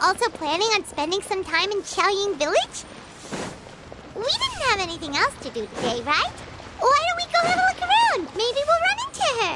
Also planning on spending some time in Xiaoying Village? We didn't have anything else to do today, right? Why don't we go have a look around? Maybe we'll run into her.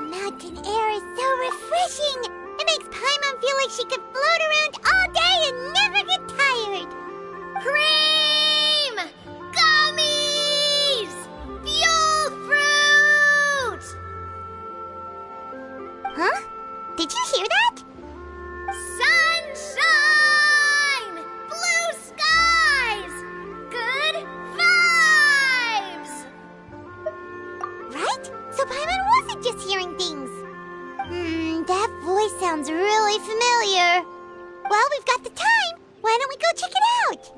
Mountain air is so refreshing! It makes Paimon feel like she could float around all day and never get tired! Cream! Gummies! Fuel fruit! Huh? Did you hear that? Sunshine! Blue skies! Good vibes! Right? So Paimon wasn't just hearing things. That voice sounds really familiar. Well, we've got the time. Why don't we go check it out?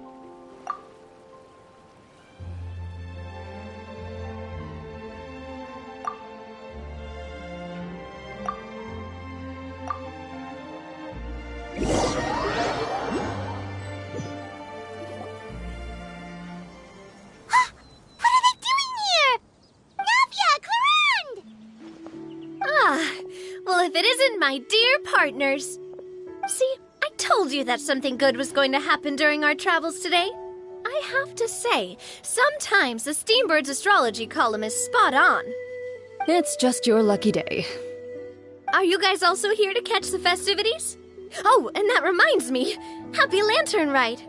If it isn't my dear partners. See, I told you that something good was going to happen during our travels today. I have to say, sometimes the Steambird's astrology column is spot on. It's just your lucky day. Are you guys also here to catch the festivities? Oh, and that reminds me. Happy Lantern Rite.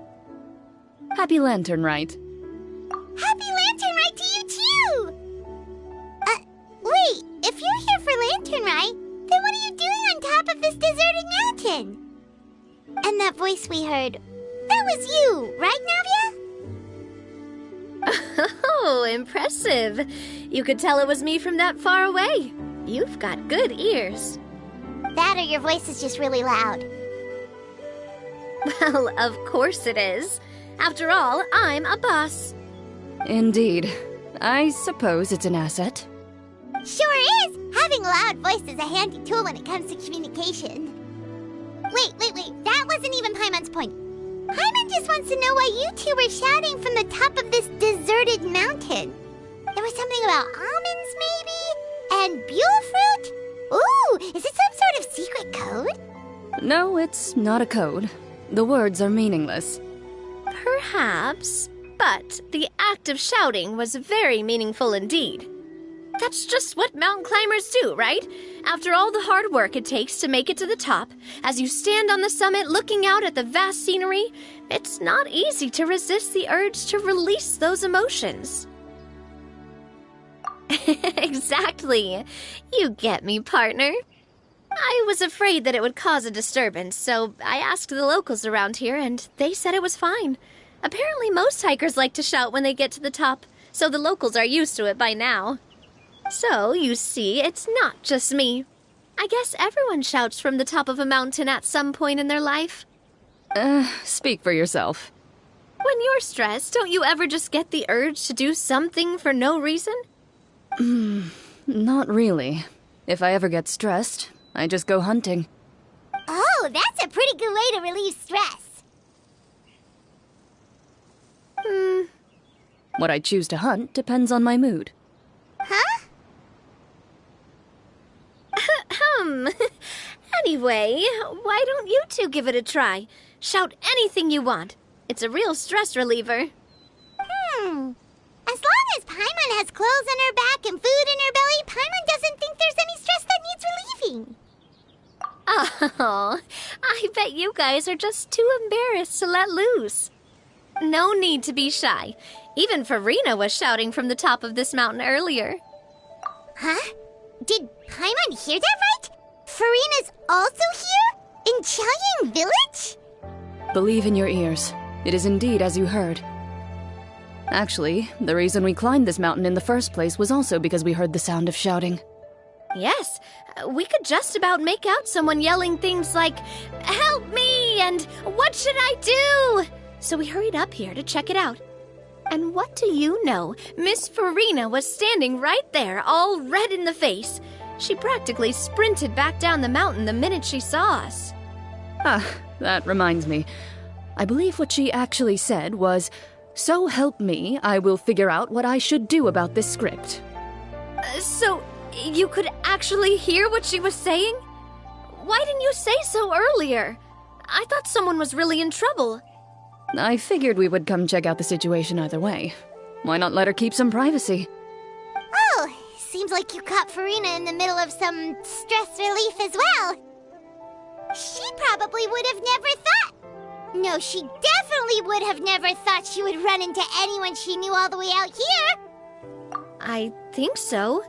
Happy Lantern Rite. Happy Lantern Rite to you too! Wait, if you're here for Lantern Rite, then what are you doing on top of this deserted mountain? And that voice we heard, that was you, right, Navia? Oh, impressive. You could tell it was me from that far away. You've got good ears. That or your voice is just really loud. Well, of course it is. After all, I'm a boss. Indeed. I suppose it's an asset. Sure is! Having a loud voice is a handy tool when it comes to communication. Wait. That wasn't even Paimon's point. Paimon just wants to know why you two were shouting from the top of this deserted mountain. There was something about almonds, maybe? And buell fruit? Ooh, is it some sort of secret code? No, it's not a code. The words are meaningless. Perhaps, but the act of shouting was very meaningful indeed. That's just what mountain climbers do, right? After all the hard work it takes to make it to the top, as you stand on the summit looking out at the vast scenery, it's not easy to resist the urge to release those emotions. Exactly. You get me, partner. I was afraid that it would cause a disturbance, so I asked the locals around here, and they said it was fine. Apparently most hikers like to shout when they get to the top, so the locals are used to it by now. So, you see, it's not just me. I guess everyone shouts from the top of a mountain at some point in their life. Speak for yourself. When you're stressed, don't you ever just get the urge to do something for no reason? Not really. If I ever get stressed, I just go hunting. Oh, that's a pretty good way to relieve stress. What I choose to hunt depends on my mood. Huh? Anyway, why don't you two give it a try? Shout anything you want. It's a real stress reliever. As long as Paimon has clothes on her back and food in her belly, Paimon doesn't think there's any stress that needs relieving. Oh, I bet you guys are just too embarrassed to let loose. No need to be shy. Even Farina was shouting from the top of this mountain earlier. Huh? Did Paimon hear that right? Farina's also here? In Chaoying Village? Believe in your ears. It is indeed as you heard. Actually, the reason we climbed this mountain in the first place was also because we heard the sound of shouting. Yes, we could just about make out someone yelling things like, "Help me!" and "What should I do?" So we hurried up here to check it out. And what do you know? Miss Farina was standing right there, all red in the face. She practically sprinted back down the mountain the minute she saw us. Ah, that reminds me. I believe what she actually said was, "So help me, I will figure out what I should do about this script." So, you could actually hear what she was saying? Why didn't you say so earlier? I thought someone was really in trouble. I figured we would come check out the situation either way. Why not let her keep some privacy? Oh, seems like you caught Farina in the middle of some stress relief as well. She probably would have never thought. No, she definitely would have never thought she would run into anyone she knew all the way out here. I think so.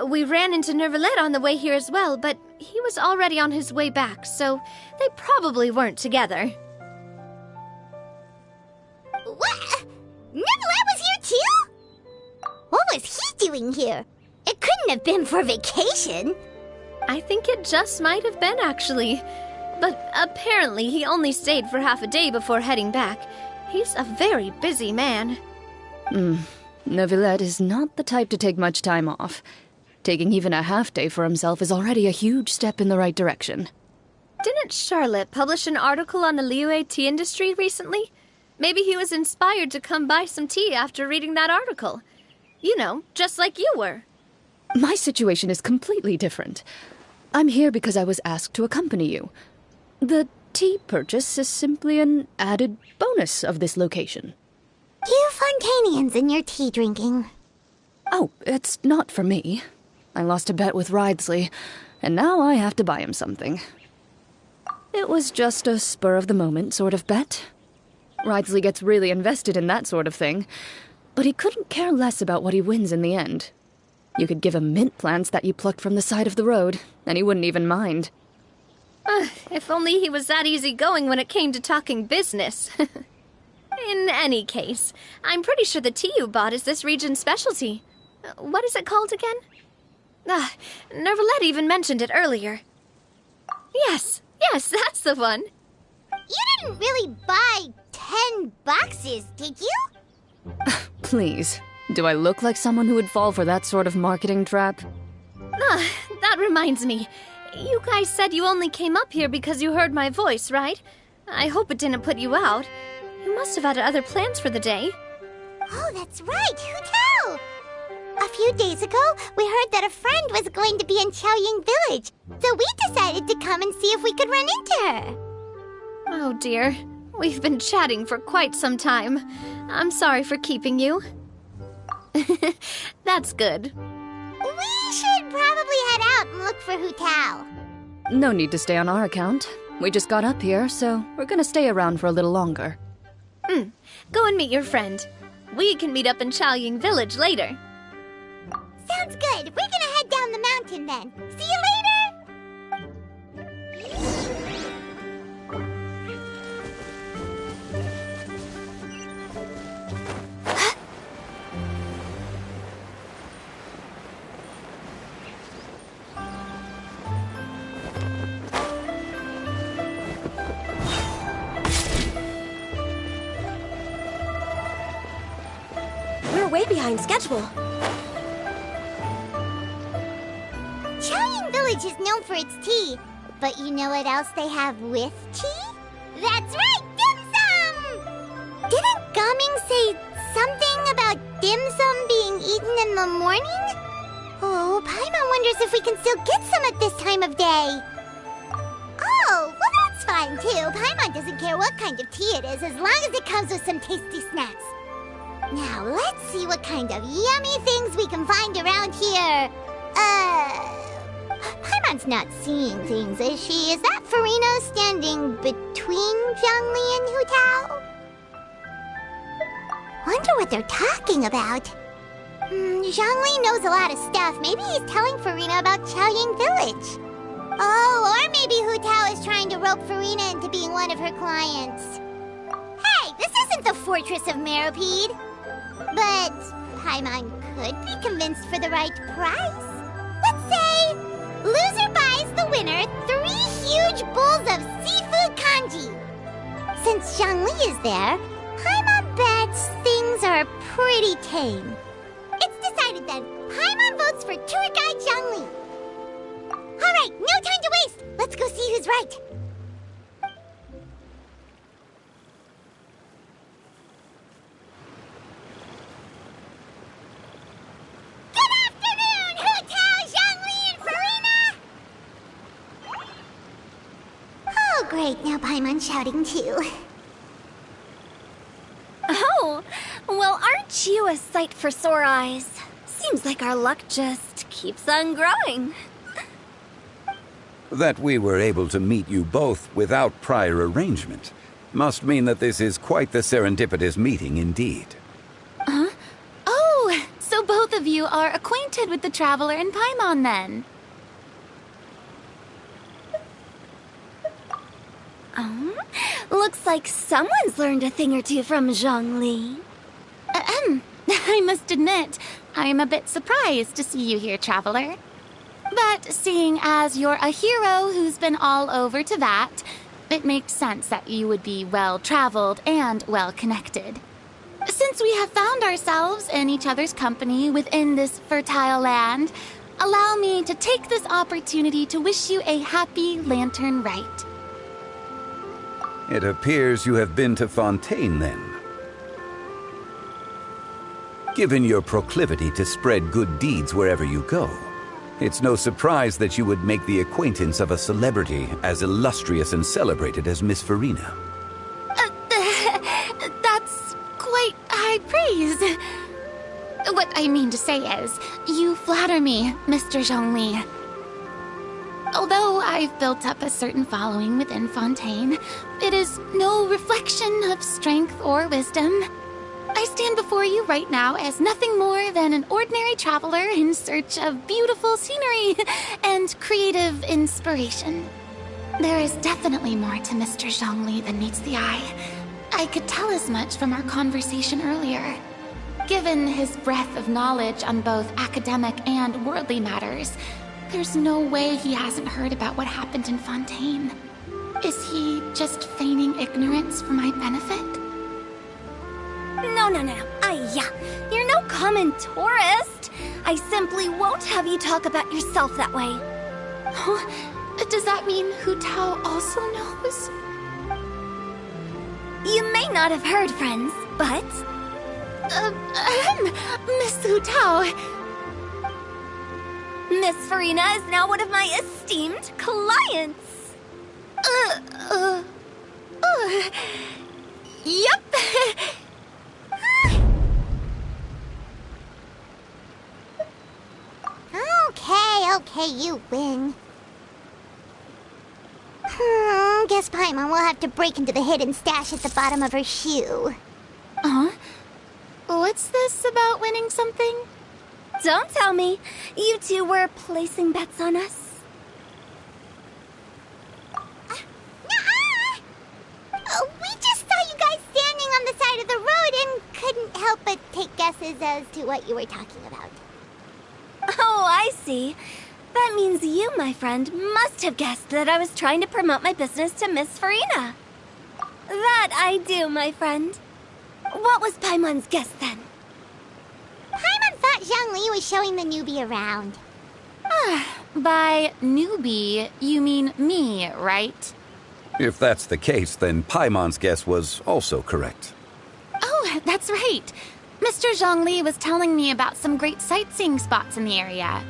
We ran into Nervalet on the way here as well, but he was already on his way back, so they probably weren't together. What? Nervalet was here too? What was he doing here? It couldn't have been for vacation. I think it just might have been, actually. But apparently he only stayed for half a day before heading back. He's a very busy man. Neuvillette is not the type to take much time off. Taking even a half day for himself is already a huge step in the right direction. Didn't Charlotte publish an article on the Liyue tea industry recently? Maybe he was inspired to come buy some tea after reading that article. You know, just like you were. My situation is completely different. I'm here because I was asked to accompany you. The tea purchase is simply an added bonus of this location. You Fontanians and your tea drinking. Oh, it's not for me. I lost a bet with Ridesley, and now I have to buy him something. It was just a spur-of-the-moment sort of bet. Ridesley gets really invested in that sort of thing, but he couldn't care less about what he wins in the end. You could give him mint plants that you plucked from the side of the road, and he wouldn't even mind. If only he was that easygoing when it came to talking business. In any case, I'm pretty sure the tea you bought is this region's specialty. What is it called again? Nervalet even mentioned it earlier. Yes, that's the one. You didn't really buy 10 boxes, did you? Please, do I look like someone who would fall for that sort of marketing trap? That reminds me. You guys said you only came up here because you heard my voice, right? I hope it didn't put you out. You must have had other plans for the day. Oh, that's right. Who tell? A few days ago, we heard that a friend was going to be in Chaoying Village, so we decided to come and see if we could run into her. Oh dear. We've been chatting for quite some time. I'm sorry for keeping you. That's good. We should probably head out and look for Hu Tao. No need to stay on our account. We just got up here, so we're gonna stay around for a little longer. Go and meet your friend. We can meet up in Chaoying Village later. Sounds good. We're gonna head down the mountain then. See you later! We're way behind schedule. Chaoying Village is known for its tea, but you know what else they have with tea? That's right, dim sum! Didn't Gaming say something about dim sum being eaten in the morning? Oh, Paimon wonders if we can still get some at this time of day. Oh, well that's fine too. Paimon doesn't care what kind of tea it is as long as it comes with some tasty snacks. Now, let's see what kind of yummy things we can find around here. Paimon's not seeing things, is she? Is that Farina standing between Zhongli and Hu Tao? Wonder what they're talking about. Zhongli knows a lot of stuff. Maybe he's telling Farina about Chaoying Village. Oh, or maybe Hu Tao is trying to rope Farina into being one of her clients. Hey, this isn't the Fortress of Meropide. But Paimon could be convinced for the right price. Let's say, loser buys the winner 3 huge bowls of seafood kanji. Since Zhongli is there, Paimon bets things are pretty tame. It's decided then. Paimon votes for tour guide Zhongli. Alright, no time to waste. Let's go see who's right. Good afternoon, Hu Tao, Zhongli, and Farina! Oh, great. Now Paimon's shouting too. Oh, well, aren't you a sight for sore eyes? Seems like our luck just keeps on growing. That we were able to meet you both without prior arrangement must mean that this is quite the serendipitous meeting indeed. Huh? Oh, so both of you are acquainted with the Traveler and Paimon then? Looks like someone's learned a thing or two from Zhongli. I must admit, I'm a bit surprised to see you here, Traveler. But seeing as you're a hero who's been all over to that, it makes sense that you would be well-traveled and well-connected. Since we have found ourselves in each other's company within this fertile land, allow me to take this opportunity to wish you a happy Lantern Rite. It appears you have been to Fontaine, then. Given your proclivity to spread good deeds wherever you go, it's no surprise that you would make the acquaintance of a celebrity as illustrious and celebrated as Miss Farina. That's quite high praise. What I mean to say is, you flatter me, Mr. Zhongli. Although I've built up a certain following within Fontaine, it is no reflection of strength or wisdom. I stand before you right now as nothing more than an ordinary traveler in search of beautiful scenery and creative inspiration. There is definitely more to Mr. Zhongli than meets the eye. I could tell as much from our conversation earlier. Given his breadth of knowledge on both academic and worldly matters, there's no way he hasn't heard about what happened in Fontaine. Is he just feigning ignorance for my benefit? No. You're no common tourist. I simply won't have you talk about yourself that way. Oh, does that mean Hu Tao also knows? You may not have heard, friends, but... Miss Hu Tao. Miss Farina is now one of my esteemed clients. Yep. Okay, you win. Guess Paimon will have to break into the hidden stash at the bottom of her shoe. What's this about winning something? Don't tell me. You two were placing bets on us. We just saw you guys standing on the side of the road and couldn't help but take guesses as to what you were talking about. Oh, I see. That means you, my friend, must have guessed that I was trying to promote my business to Miss Farina. That I do, my friend. What was Paimon's guess then? Paimon thought Zhongli was showing the newbie around. By newbie, you mean me, right? If that's the case, then Paimon's guess was also correct. Oh, that's right. Mr. Zhongli was telling me about some great sightseeing spots in the area.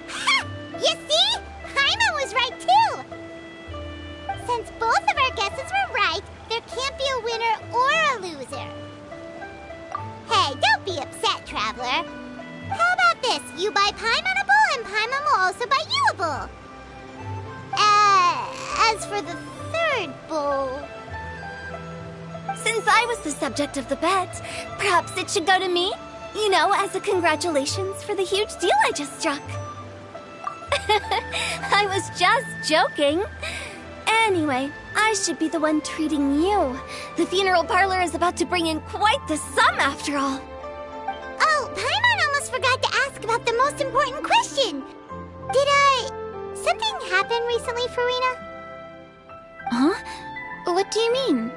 Ha! You see? Paimon was right too! Since both of our guesses were right, there can't be a winner or a loser. Hey, don't be upset, Traveler. How about this? You buy Paimon a bowl, and Paimon will also buy you a bowl. As for the third bowl... Since I was the subject of the bet, perhaps it should go to me? You know, as a congratulations for the huge deal I just struck. I was just joking. Anyway, I should be the one treating you. The funeral parlor is about to bring in quite the sum after all. Oh, Paimon almost forgot to ask about the most important question. Something happen recently, Farina? Huh? What do you mean?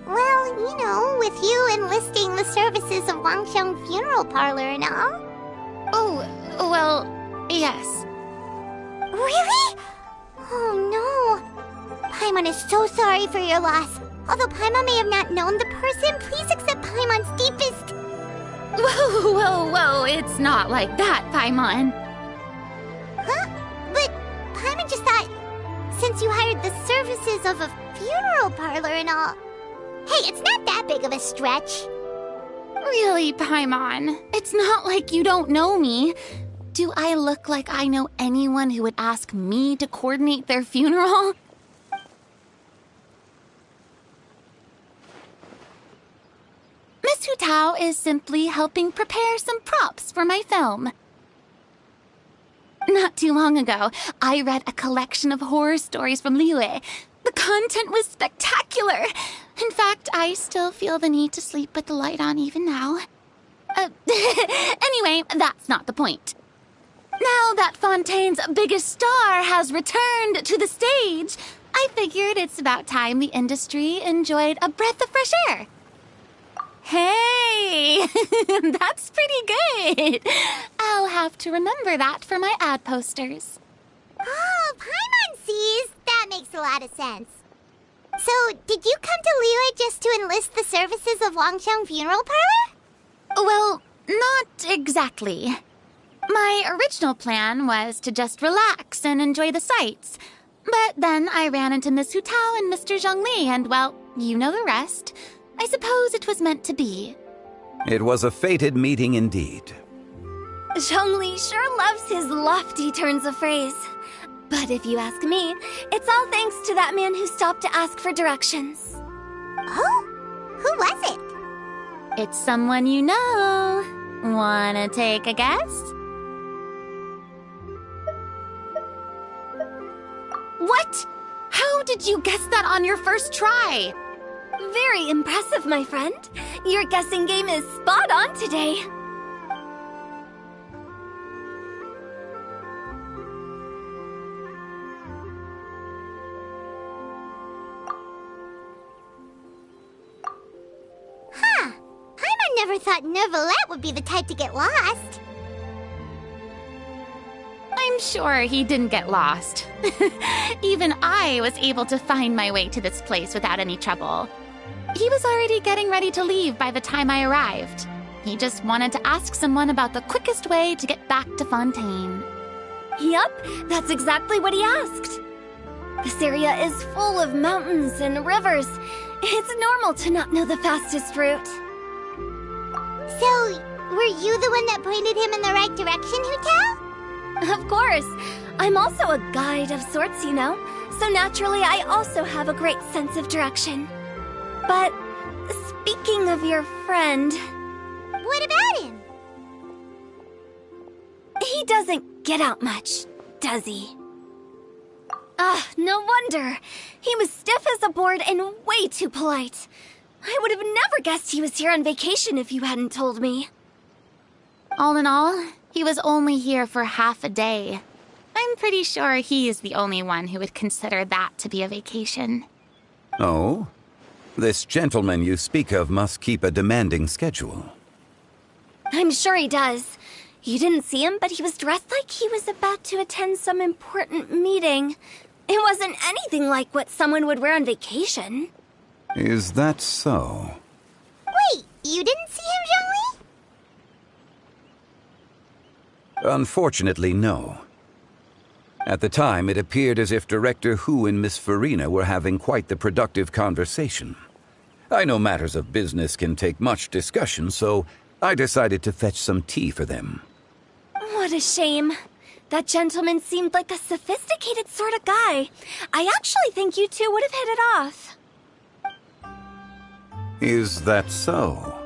Well, you know, with you enlisting the services of Wangsheng Funeral Parlor and all. Oh, well, yes. Really? Oh no. Paimon is so sorry for your loss. Although Paimon may have not known the person, please accept Paimon's deepest... Whoa, it's not like that, Paimon. Huh? But Paimon just thought, since you hired the services of a funeral parlor and all... Hey, it's not that big of a stretch. Really, Paimon? It's not like you don't know me. Do I look like I know anyone who would ask me to coordinate their funeral? Miss Hu Tao is simply helping prepare some props for my film. Not too long ago, I read a collection of horror stories from Liyue. The content was spectacular. In fact, I still feel the need to sleep with the light on even now. Anyway, that's not the point. Now that Fontaine's biggest star has returned to the stage, I figured it's about time the industry enjoyed a breath of fresh air. Hey, that's pretty good. I'll have to remember that for my ad posters. Oh, Paimon sees. That makes a lot of sense. So, did you come to Liyue just to enlist the services of Wangsheng Funeral Parlor? Well, not exactly. My original plan was to just relax and enjoy the sights. But then I ran into Miss Hu Tao and Mr. Zhongli, and well, you know the rest. I suppose it was meant to be. It was a fated meeting indeed. Zhongli sure loves his lofty turns of phrase. But if you ask me, it's all thanks to that man who stopped to ask for directions. Oh? Who was it? It's someone you know. Wanna take a guess? What? How did you guess that on your first try? Very impressive, my friend. Your guessing game is spot on today. Huh. Paimon never thought Neuvillette would be the type to get lost. I'm sure he didn't get lost. Even I was able to find my way to this place without any trouble. He was already getting ready to leave by the time I arrived. He just wanted to ask someone about the quickest way to get back to Fontaine. Yup, that's exactly what he asked. This area is full of mountains and rivers. It's normal to not know the fastest route. So, were you the one that pointed him in the right direction, Hu Tao? Of course. I'm also a guide of sorts, you know. So naturally, I also have a great sense of direction. But speaking of your friend... What about him? He doesn't get out much, does he? Ah, no wonder. He was stiff as a board and way too polite. I would have never guessed he was here on vacation if you hadn't told me. All in all, he was only here for half a day. I'm pretty sure he is the only one who would consider that to be a vacation. Oh? This gentleman you speak of must keep a demanding schedule. I'm sure he does. You didn't see him, but he was dressed like he was about to attend some important meeting. It wasn't anything like what someone would wear on vacation. Is that so? Wait, you didn't see him, Zhongli? Unfortunately, no. At the time, it appeared as if Director Hu and Miss Farina were having quite the productive conversation. I know matters of business can take much discussion, so I decided to fetch some tea for them. What a shame. That gentleman seemed like a sophisticated sort of guy. I actually think you two would have hit it off. Is that so?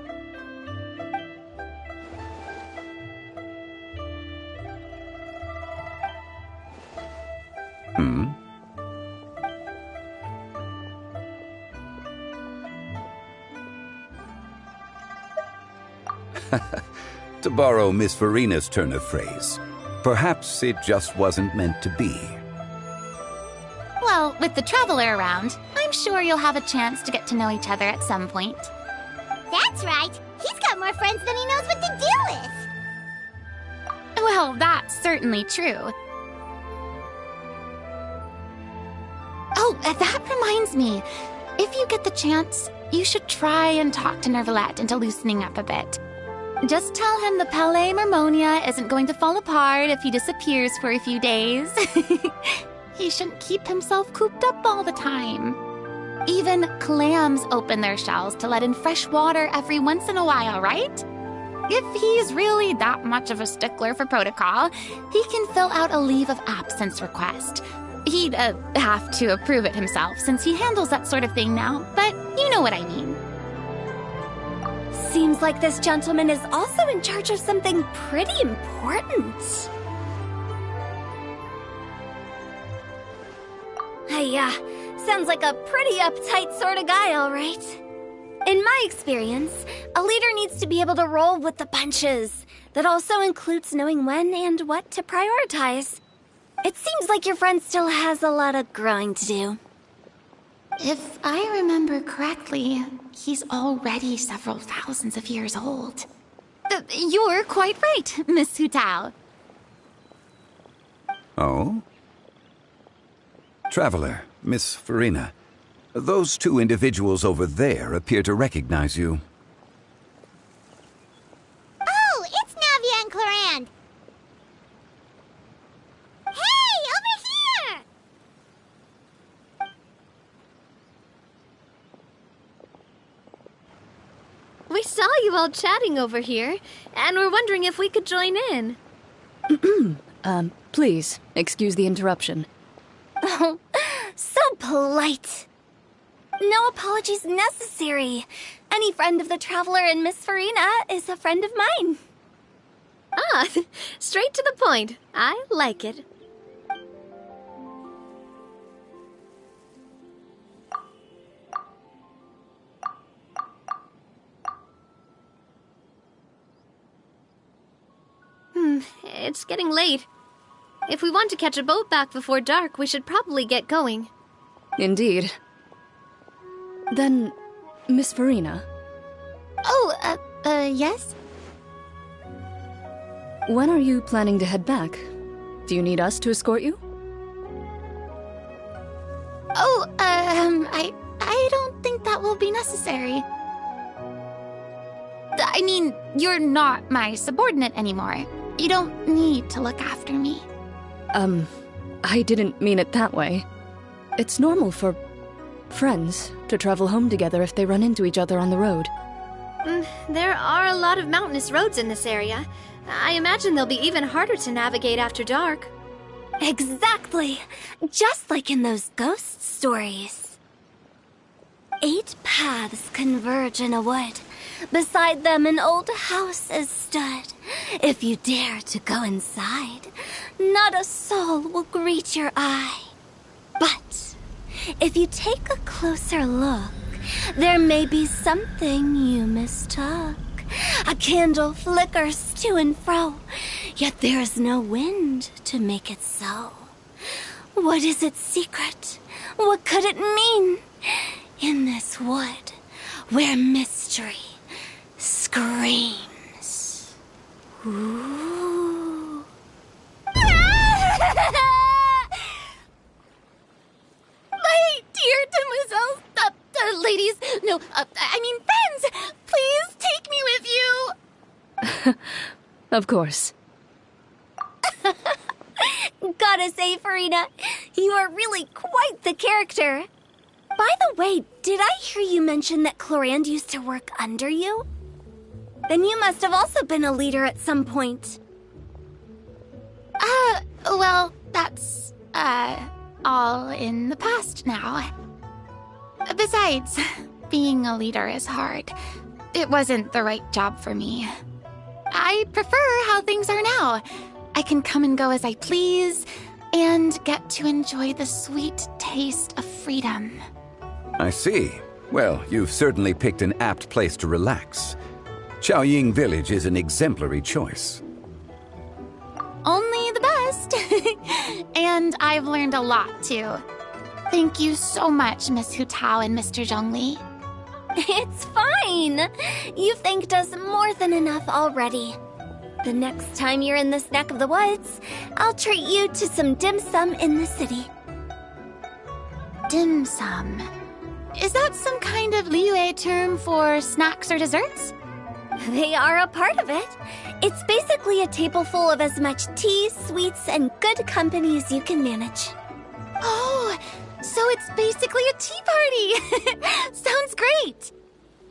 To borrow Miss Farina's turn of phrase, perhaps it just wasn't meant to be. Well, with the Traveler around, I'm sure you'll have a chance to get to know each other at some point. That's right. He's got more friends than he knows what to do with. Well, that's certainly true. Oh, that reminds me. If you get the chance, you should try and talk to Nervalette into loosening up a bit. Just tell him the Palais Mermonia isn't going to fall apart if he disappears for a few days. He shouldn't keep himself cooped up all the time. Even clams open their shells to let in fresh water every once in a while, right? If he's really that much of a stickler for protocol, he can fill out a leave of absence request. He'd have to approve it himself since he handles that sort of thing now, but you know what I mean. Seems like this gentleman is also in charge of something pretty important. Sounds like a pretty uptight sort of guy, all right. In my experience, a leader needs to be able to roll with the punches. That also includes knowing when and what to prioritize. It seems like your friend still has a lot of growing to do. If I remember correctly, he's already several thousands of years old. You're quite right, Miss Hu Tao. Oh? Traveler, Miss Farina, those two individuals over there appear to recognize you. Oh, it's Navia and Clorand. Hey, over here! We saw you all chatting over here, and we're wondering if we could join in. Please, excuse the interruption. Oh, so polite. No apologies necessary. Any friend of the Traveler and Miss Farina is a friend of mine. Ah, straight to the point. I like it. It's getting late. If we want to catch a boat back before dark, we should probably get going. Indeed. Then, Miss Farina, Oh, yes? when are you planning to head back? Do you need us to escort you? Oh, I don't think that will be necessary. I mean, you're not my subordinate anymore. You don't need to look after me. I didn't mean it that way. It's normal for friends to travel home together if they run into each other on the road. There are a lot of mountainous roads in this area. I imagine they'll be even harder to navigate after dark. Exactly. Just like in those ghost stories. 8 paths converge in a wood. Beside them an old house is stood. If you dare to go inside, not a soul will greet your eye. But if you take a closer look, there may be something you mistook. A candle flickers to and fro, yet there is no wind to make it so. What is its secret? What could it mean? In this wood, where mystery screams. Ooh. My dear demoiselles, ladies, no, I mean friends, please take me with you. Of course. Gotta say, Farina, you are really quite the character. By the way, did I hear you mention that Clorand used to work under you? Then you must have also been a leader at some point. Well, that's, all in the past now. Besides, being a leader is hard. It wasn't the right job for me. I prefer how things are now. I can come and go as I please. and get to enjoy the sweet taste of freedom. I see. Well, you've certainly picked an apt place to relax. Xiaoying Village is an exemplary choice. Only the best. And I've learned a lot, too. Thank you so much, Miss Hu Tao and Mr. Zhongli. It's fine. You've thanked us more than enough already. The next time you're in this neck of the woods, I'll treat you to some dim sum in the city. Dim sum. Is that some kind of Liyue term for snacks or desserts? They are a part of it. It's basically a table full of as much tea, sweets, and good company as you can manage. Oh, so it's basically a tea party. Sounds great.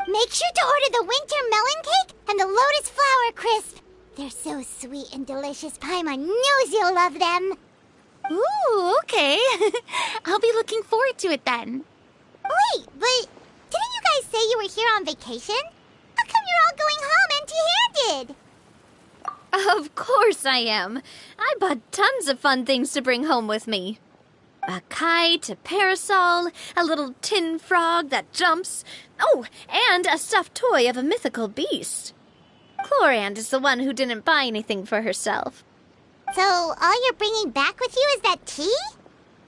Make sure to order the winter melon cake and the lotus flower crisp. They're so sweet and delicious. Paimon knows you'll love them. Ooh, okay. I'll be looking forward to it then. Wait, but didn't you guys say you were here on vacation? How come you're all going home empty-handed? Of course I am. I bought tons of fun things to bring home with me. A kite, a parasol, a little tin frog that jumps. Oh, and a stuffed toy of a mythical beast. Chlorand is the one who didn't buy anything for herself. So all you're bringing back with you is that tea?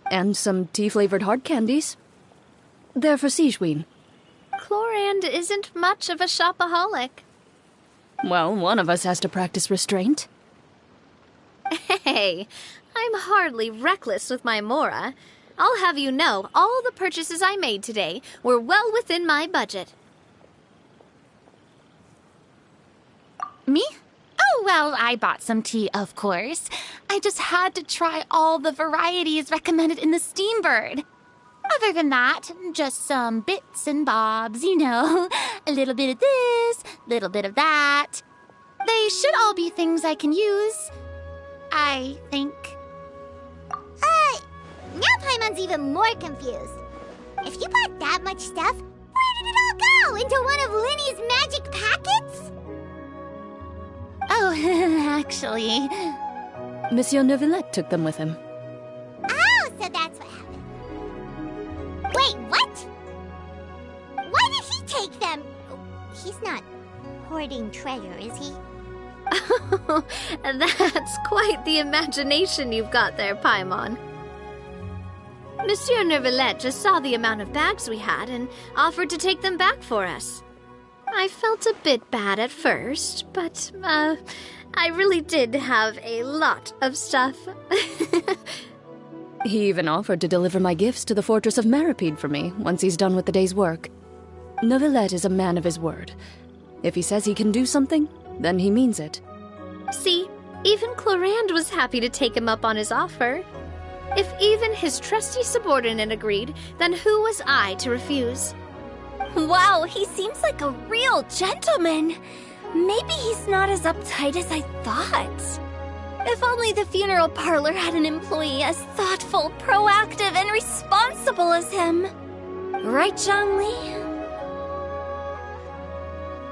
And some tea-flavored hard candies. They're for Sigewin. Chlorand isn't much of a shopaholic. Well, one of us has to practice restraint. Hey, I'm hardly reckless with my Mora. I'll have you know, all the purchases I made today were well within my budget. Me? Oh, well, I bought some tea, of course. I just had to try all the varieties recommended in the Steambird. Other than that, just some bits and bobs, you know. A little bit of this, little bit of that. They should all be things I can use, I think. Now Paimon's even more confused. If you bought that much stuff, where did it all go? Into one of Linny's magic packets? Oh, actually... Monsieur Neuvillette took them with him. Oh, so that's what happened. Wait, what? Why did he take them? He's not hoarding treasure, is he? That's quite the imagination you've got there, Paimon. Monsieur Neuvillette just saw the amount of bags we had and offered to take them back for us. I felt a bit bad at first, but, I really did have a lot of stuff. He even offered to deliver my gifts to the Fortress of Maripede for me once he's done with the day's work. Neuvillette is a man of his word. If he says he can do something, then he means it. See, even Chlorand was happy to take him up on his offer. If even his trusty subordinate agreed, then who was I to refuse? Wow, he seems like a real gentleman. Maybe he's not as uptight as I thought. If only the funeral parlor had an employee as thoughtful, proactive, and responsible as him. Right, Zhongli?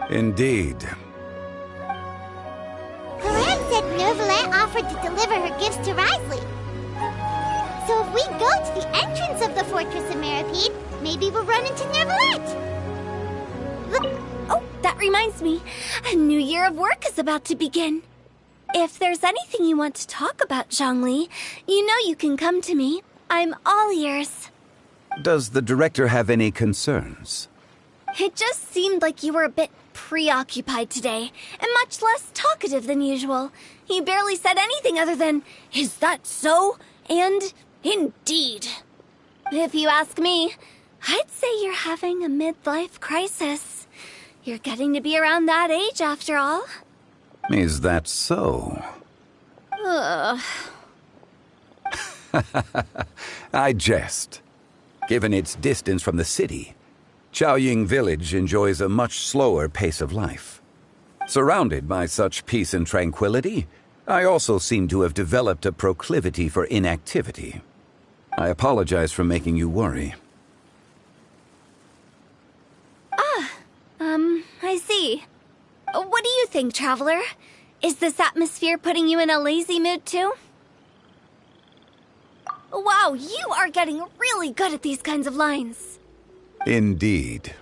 Indeed. Chlorand said Neuvillette offered to deliver her gifts to Risley. So if we go to the entrance of the Fortress of Maripede, maybe we'll run into Neuvillette. Oh, that reminds me. A new year of work is about to begin. If there's anything you want to talk about, Zhongli, you know you can come to me. I'm all ears. Does the director have any concerns? It just seemed like you were a bit preoccupied today, and much less talkative than usual. He barely said anything other than, "Is that so?" and "Indeed." If you ask me, I'd say you're having a midlife crisis. You're getting to be around that age after all. Is that so? Ugh. I jest. Given its distance from the city, Xiaoying Village enjoys a much slower pace of life. Surrounded by such peace and tranquility, I also seem to have developed a proclivity for inactivity. I apologize for making you worry. I see. What do you think, Traveler? Is this atmosphere putting you in a lazy mood too? Wow, you are getting really good at these kinds of lines. Indeed.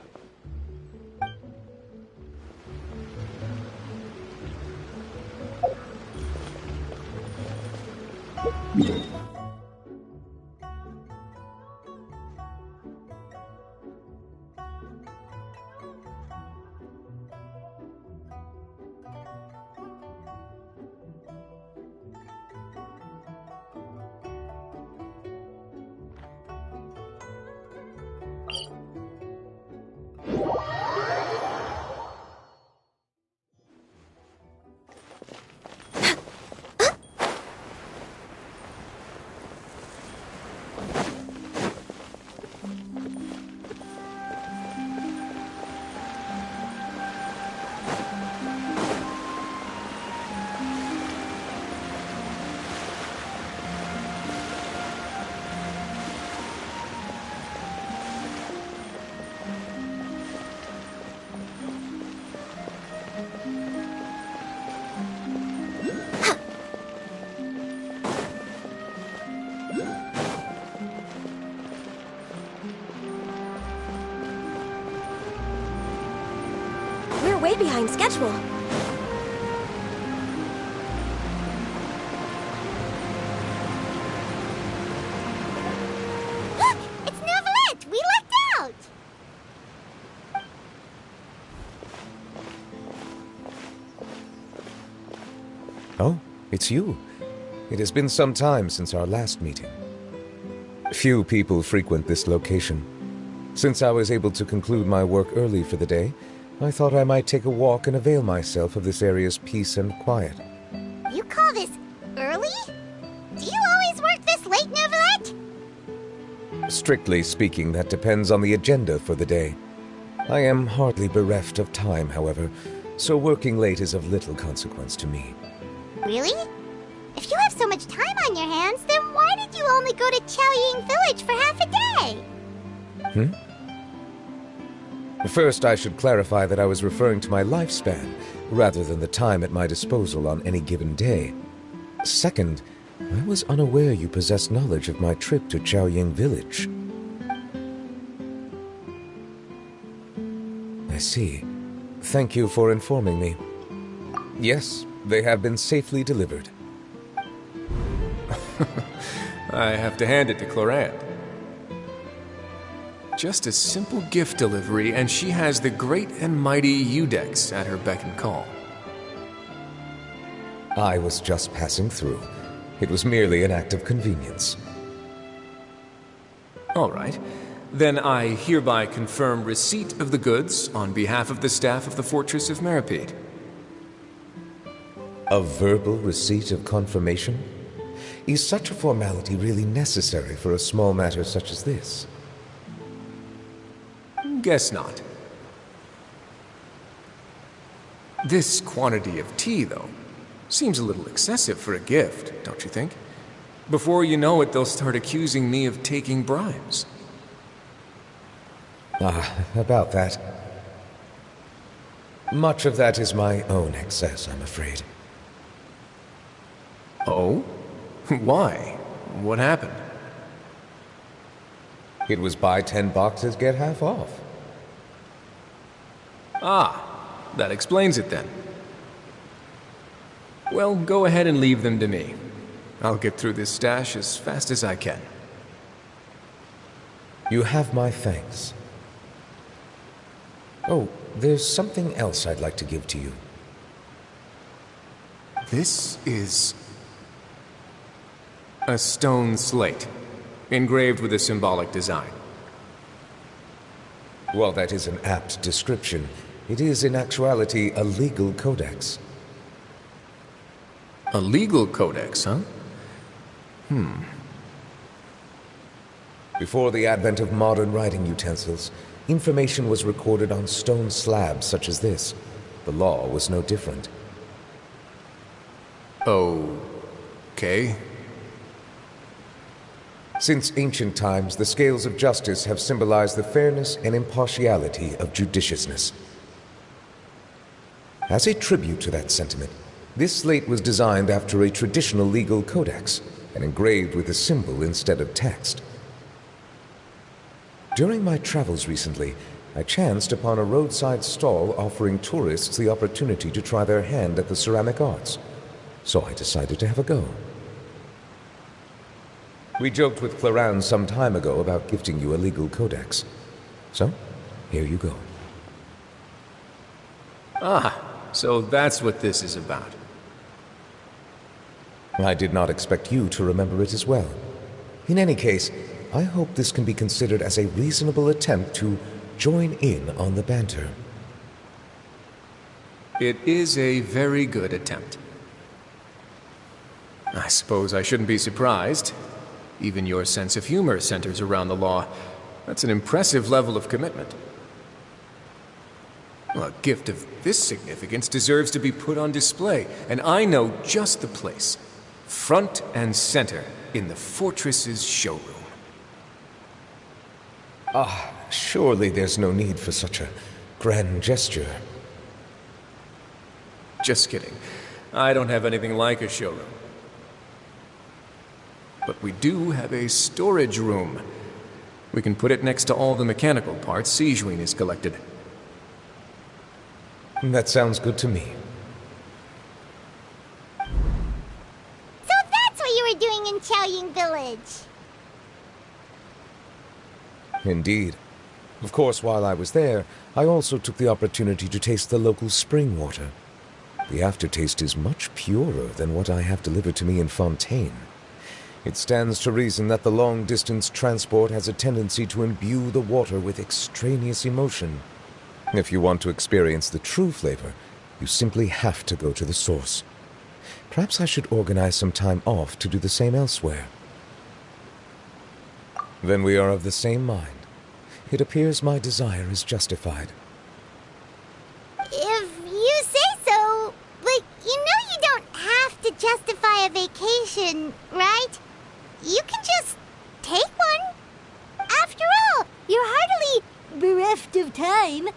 We're way behind schedule. Look! It's Novelette! We lucked out! Oh, it's you. It has been some time since our last meeting. Few people frequent this location. Since I was able to conclude my work early for the day, I thought I might take a walk and avail myself of this area's peace and quiet. You call this early? Do you always work this late, Novelette? Strictly speaking, that depends on the agenda for the day. I am hardly bereft of time, however, so working late is of little consequence to me. Really? If you have so much time on your hands, then why did you only go to Chaoying Village for half a day? First, I should clarify that I was referring to my lifespan, rather than the time at my disposal on any given day. Second, I was unaware you possessed knowledge of my trip to Chaoying Village. I see. Thank you for informing me. Yes, they have been safely delivered. I have to hand it to Clorant. Just a simple gift delivery, and she has the great and mighty Udex at her beck and call. I was just passing through. It was merely an act of convenience. All right. Then I hereby confirm receipt of the goods on behalf of the staff of the Fortress of Meripede. A verbal receipt of confirmation? Is such a formality really necessary for a small matter such as this? Guess not. This quantity of tea, though, seems a little excessive for a gift, don't you think? Before you know it, they'll start accusing me of taking bribes. About that. Much of that is my own excess, I'm afraid. Oh? Why? What happened? It was buy 10 boxes, get half off. Ah, that explains it then. Well, go ahead and leave them to me. I'll get through this stash as fast as I can. You have my thanks. Oh, there's something else I'd like to give to you. This is a stone slate, engraved with a symbolic design. While that is an apt description, it is in actuality a legal codex. A legal codex, huh? Before the advent of modern writing utensils, information was recorded on stone slabs such as this. The law was no different. Okay. Since ancient times, the scales of justice have symbolized the fairness and impartiality of judiciousness. As a tribute to that sentiment, this slate was designed after a traditional legal codex, and engraved with a symbol instead of text. During my travels recently, I chanced upon a roadside stall offering tourists the opportunity to try their hand at the ceramic arts, so I decided to have a go. We joked with Clarence some time ago about gifting you a legal codex. So, here you go. Ah, so that's what this is about. I did not expect you to remember it as well. In any case, I hope this can be considered as a reasonable attempt to join in on the banter. It is a very good attempt. I suppose I shouldn't be surprised. Even your sense of humor centers around the law. That's an impressive level of commitment. Well, a gift of this significance deserves to be put on display, and I know just the place. Front and center in the fortress's showroom. Surely there's no need for such a grand gesture. Just kidding. I don't have anything like a showroom. But we do have a storage room. We can put it next to all the mechanical parts Sijuin has collected. That sounds good to me. So that's what you were doing in Chaoying Village. Indeed. Of course, while I was there, I also took the opportunity to taste the local spring water. The aftertaste is much purer than what I have delivered to me in Fontaine. It stands to reason that the long-distance transport has a tendency to imbue the water with extraneous emotion. If you want to experience the true flavor, you simply have to go to the source. Perhaps I should organize some time off to do the same elsewhere. Then we are of the same mind. It appears my desire is justified. If you say so, but you know you don't have to justify a vacation, right? You can just take one. After all, you're hardly bereft of time.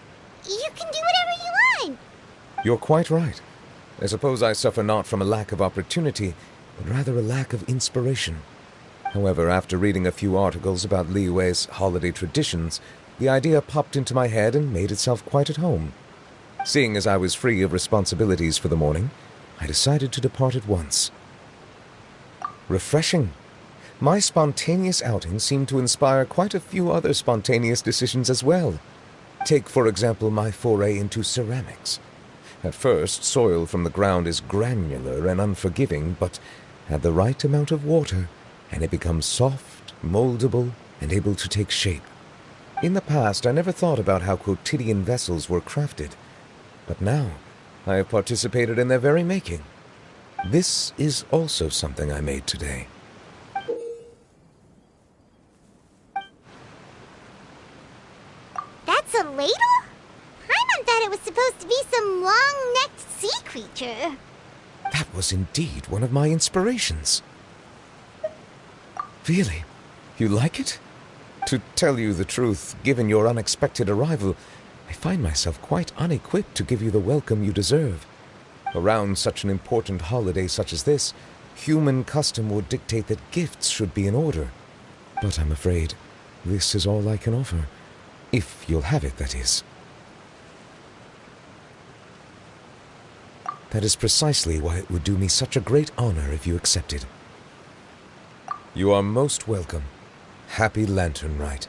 You can do whatever you want. You're quite right. I suppose I suffer not from a lack of opportunity, but rather a lack of inspiration. However, after reading a few articles about Liyue's holiday traditions, the idea popped into my head and made itself quite at home. Seeing as I was free of responsibilities for the morning, I decided to depart at once. Refreshing. My spontaneous outing seemed to inspire quite a few other spontaneous decisions as well. Take, for example, my foray into ceramics. At first, soil from the ground is granular and unforgiving, but add the right amount of water, and it becomes soft, moldable, and able to take shape. In the past, I never thought about how quotidian vessels were crafted, but now I have participated in their very making. This is also something I made today. That's a ladle? Paimon thought it was supposed to be some long-necked sea creature. That was indeed one of my inspirations. Really? You like it? To tell you the truth, given your unexpected arrival, I find myself quite unequipped to give you the welcome you deserve. Around such an important holiday such as this, human custom would dictate that gifts should be in order. But I'm afraid this is all I can offer. If you'll have it, that is. That is precisely why it would do me such a great honor if you accepted. You are most welcome. Happy Lantern Rite.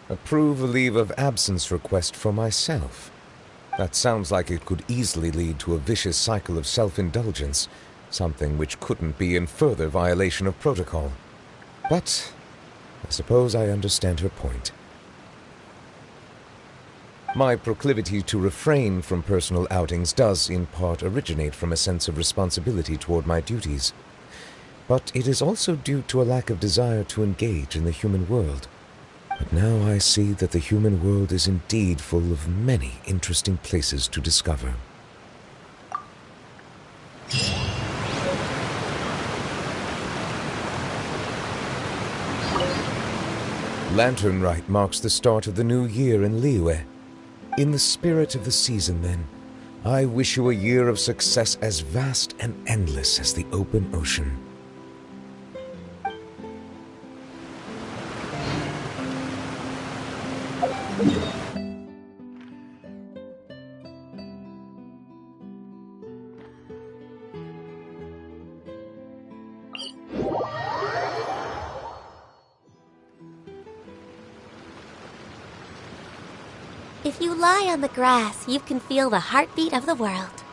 Approve a leave of absence request for myself. That sounds like it could easily lead to a vicious cycle of self-indulgence, something which couldn't be in further violation of protocol. But I suppose I understand her point. My proclivity to refrain from personal outings does, in part, originate from a sense of responsibility toward my duties. But it is also due to a lack of desire to engage in the human world. But now I see that the human world is indeed full of many interesting places to discover. Lantern Rite marks the start of the new year in Liyue. In the spirit of the season, then, I wish you a year of success as vast and endless as the open ocean. If you lie on the grass, you can feel the heartbeat of the world.